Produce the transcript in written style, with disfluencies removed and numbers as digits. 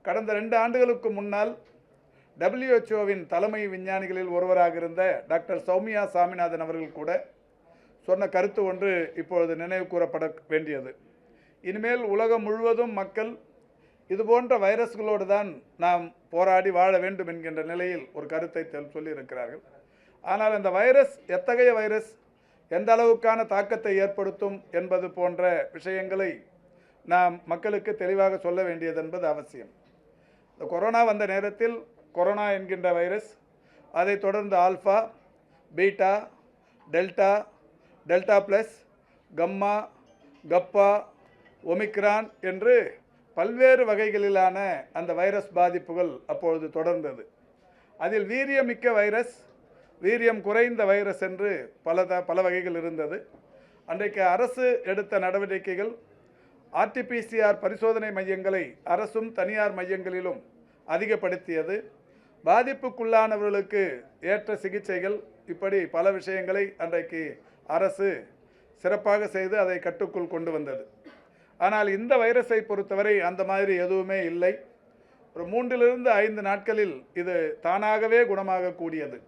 கடந்த 2 ஆண்டுகளுக்கு முன்னால் WHO-வின் தலைமை விஞ்ஞானிகளில் ஒருவராக இருந்த டாக்டர் சௌமியா சாமிநாதன் அவர்கள் கூட சொன்ன கருத்து ஒன்று இப்பொழுது நினைவு கூறப்பட வேண்டியது. இனிமேல் உலகம் முழுவதும் மக்கள் இதுபோன்ற வைரஸ்களோடு தான் நாம் போராடி வாழ வேண்டும் என்கின்ற நிலையில் ஒரு கருத்தை சொல்லியிருக்கிறார்கள். ஆனால் அந்த வைரஸ் எத்தகைய வைரஸ், எந்த அளவுக்கான தாக்கத்தை ஏற்படுத்தும் என்பது போன்ற விஷயங்களை நாம் மக்களுக்கு தெளிவாக சொல்ல வேண்டியது என்பது அவசியம். இந்த கொரோனா வந்த நேரத்தில் கொரோனா என்கின்ற வைரஸ், அதை தொடர்ந்து alpha, beta, delta, delta plus, gamma, kappa, omicron என்று பல்வேறு வகைகளிலான அந்த வைரஸ் பாதிப்புகள் அப்பொழுது தொடர்ந்தது. அதில் வீரியமிக்க வைரஸ், வீரியம் குறைந்த வைரஸ் என்று பல வகைகள் இருந்தது. அன்றைக்கு அரசு எடுத்த நடவடிக்கைகள், RT-PCR பரிசோதனை மையங்களை அரசும் தனியார் மையங்களிலும் அதிகப்படுத்தியது, பாதிப்புக்குள்ளானவர்களுக்கு ஏற்ற சிகிச்சைகள், இப்படி பல விஷயங்களை அன்றைக்கு அரசு சிறப்பாக செய்து அதை கட்டுக்குள் கொண்டு வந்தது. ஆனால் இந்த வைரஸை பொறுத்தவரை அந்த மாதிரி எதுவுமே இல்லை. ஒரு 3 to 5 நாட்களில் இது தானாகவே குணமாகக்கூடியது.